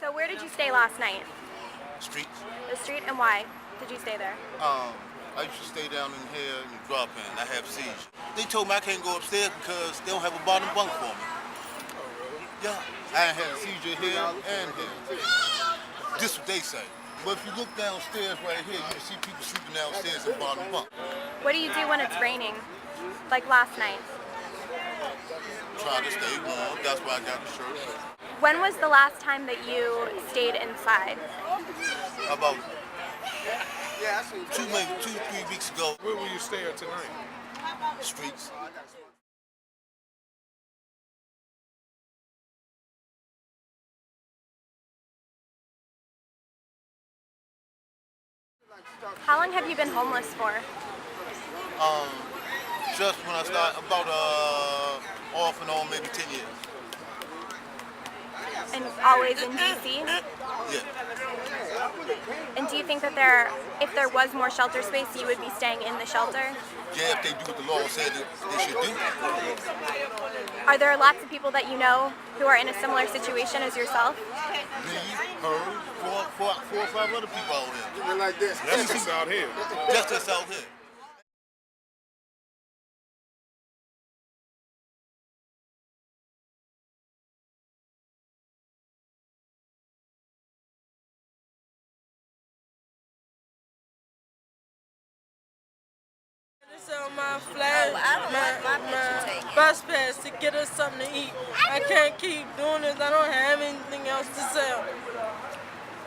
So where did you stay last night? Streets. The street, and why did you stay there? I used to stay down in here and drop in. I have seizures. They told me I can't go upstairs because they don't have a bottom bunk for me. Yeah, I had a seizure here and here. This what they say. But if you look downstairs right here, you can see people sleeping downstairs in bottom bunk. What do you do when it's raining? Like last night. Try to stay warm. That's why I got the shirt. When was the last time that you stayed inside? About 3 weeks ago. Where will you stay at tonight? Streets. How long have you been homeless for? Just when I started, about off and on, maybe 10 years. And always in DC? Yeah. And do you think that if there was more shelter space, you would be staying in the shelter? Yeah, if they do what the law said they should do. Are there lots of people that you know who are in a similar situation as yourself? Me, her, four or five other people out here. Like this. That's just out here. Just us out here. Sell my flag, my bus pass to get us something to eat. I can't keep doing this. I don't have anything else to sell.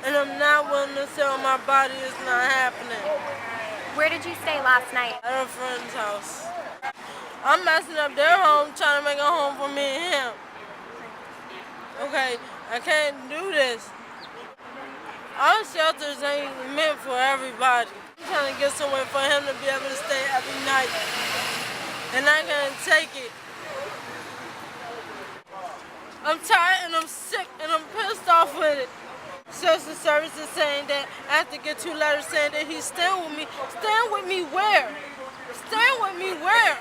And I'm not willing to sell my body. It's not happening. Where did you stay last night? At a friend's house. I'm messing up their home, trying to make a home for me and him. Okay, I can't do this. Our shelters ain't meant for everybody. I'm trying to get somewhere for him to be able to stay every night. And I can't take it. I'm tired and I'm sick and I'm pissed off with it. Social services saying that I have to get 2 letters saying that he's staying with me. Staying with me where? Staying with me where?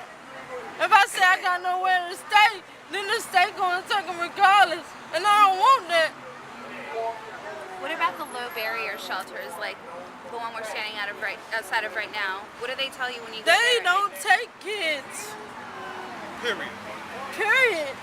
If I say I got nowhere to stay, then the state gonna take him regardless. And I don't want that. What about the low barrier shelters, like the one we're standing outside of right now? What do they tell you when you go They there? don't take kids. Period. Period.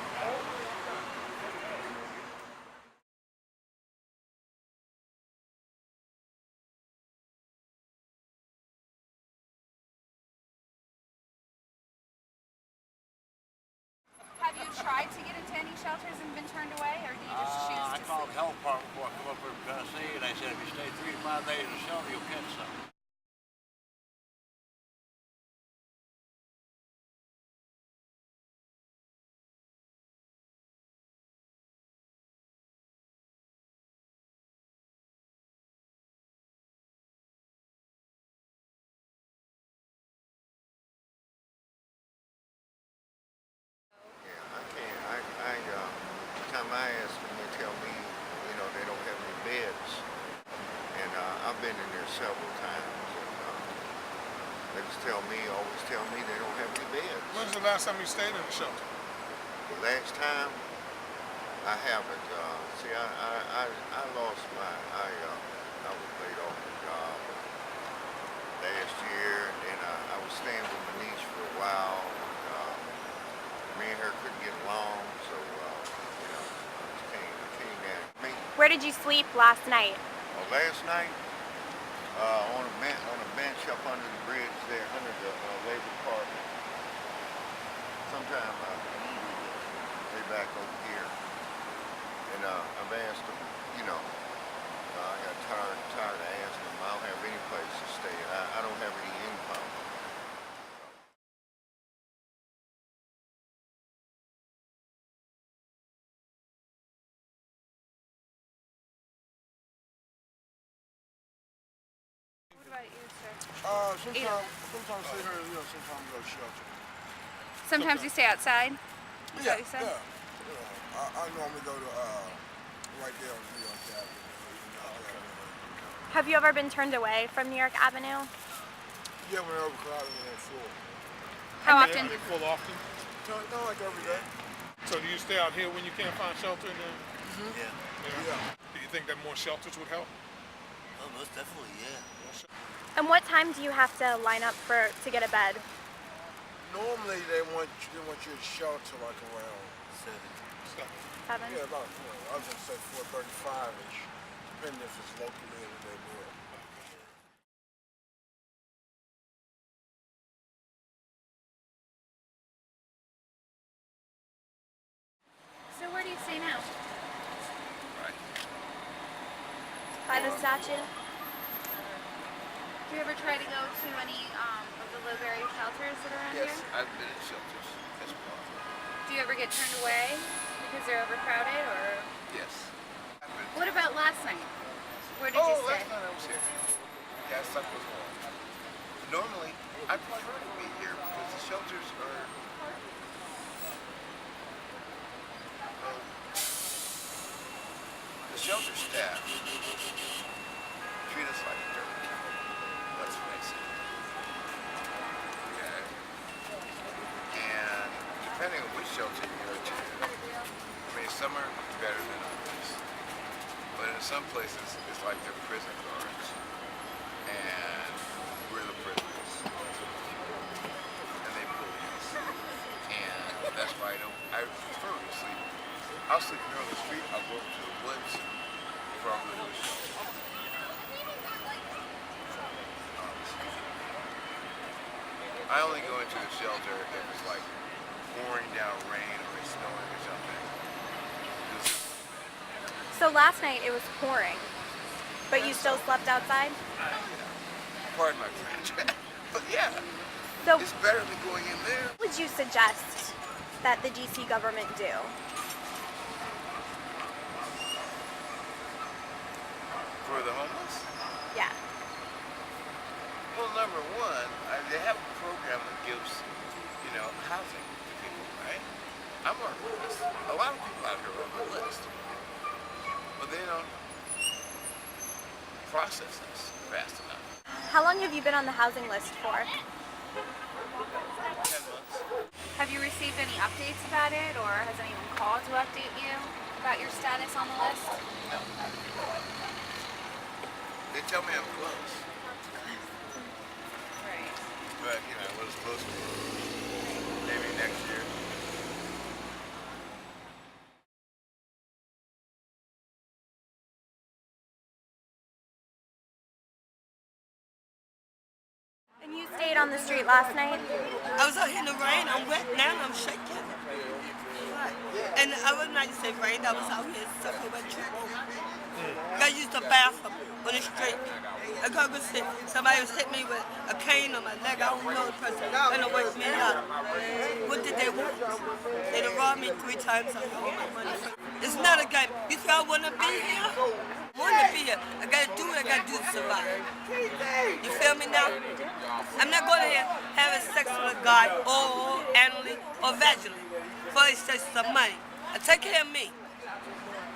Have you tried to get into any shelters and been turned away, or do you just choose I to called sleep? the health department before I come up here from Tennessee, and they said if you stay 3 to 5 days in the shelter, you'll catch something. Yeah, I can't. Every time I ask them, they tell me, they don't have any beds. And I've been in there several times. And they just always tell me they don't have any beds. When's the last time you stayed in the shelter? The last time, I haven't. See, I lost I was laid off the job last year, and then I was staying with my niece for a while. Me and her couldn't get along, so I just came down. Where did you sleep last night? Last night, on a bench up under the bridge there, under the labor department. Sometime they back over here, and I've asked them. I got tired of asking them. I don't have any place to stay. I don't have any income. What about you, sir? Sometimes stay here, sometimes go to shelter. Sometimes you stay outside? Is that what you said? I normally go to right there on New York Avenue. Have you ever been turned away from New York Avenue? Yeah, whenever crowded on full. How often? They full often? No, like every day. So do you stay out here when you can't find shelter? Then? Yeah. Yeah. Do you think that more shelters would help? Oh, most definitely, yeah. And what time do you have to line up to get a bed? Normally they want you to shelter like around 7? yeah, about I was gonna say 4:35ish, depending if it's locally in the neighborhood. So where do you stay now? Right. By the statue? Do you ever try to go to any of the low-barrier shelters that are around Yes, here? I've been in shelters as well. Do you ever get turned away because they're overcrowded, or Yes. what about last night? Where did you stay? Last night I was here. Yeah, I slept with one. Normally, I prefer to be here because the shelters are. Well, the shelter staff treat us like dirt. Let's face it. Okay. And depending on which shelter you go to, I mean, some are better than others. But in some places, it's like they're prison guards. And we're the prisoners. And they bully us. And that's why I prefer to sleep. I'll sleep in the middle of the street, I'll go to the woods before I go to a shelter. I only go into the shelter if it's like pouring down rain or it's snowing or something. So last night it was pouring, but you still slept outside? Pardon my French. But yeah, So it's better than going in there. what would you suggest that the DC government do? For the homeless? Yeah. Well, number one, they have a program that gives, housing to people, right? I'm on the list. A lot of people out here are on the list. But they don't process this fast enough. How long have you been on the housing list for? 10 months. Have you received any updates about it, or has anyone called to update you about your status on the list? No. They tell me I'm close. Right. But, what is close to me? Maybe next year. And you stayed on the street last night? I was out here in the rain. I'm wet now and I'm shaking. And the other night it rained. I was out here sucking wet tripping. I used the bathroom on the street. I go see somebody was hitting me with a cane on my leg. I don't know the person. And they wake me up. What did they want? They done robbed me 3 times. I got all my money. It's not a game. You think I want to be here? I want to be here. I got to do what I got to do to survive. You feel me now? I'm not going to here having sex with a guy or anally or vaginally for it's just some money. I take care of me.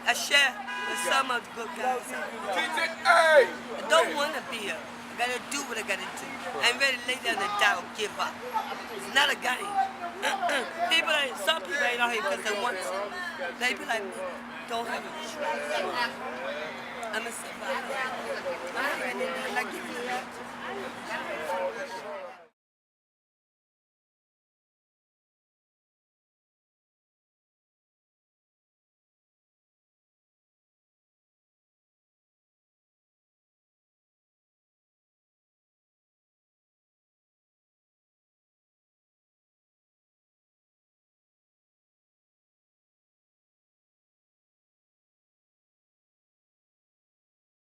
I share with some of the good guys. I don't want to be here. I got to do what I got to do. I ain't ready to lay down and die or give up. It's not a game. Some people ain't out here because they want to. They be like, don't have a choice. I'm a survivor. I'm ready to give you that.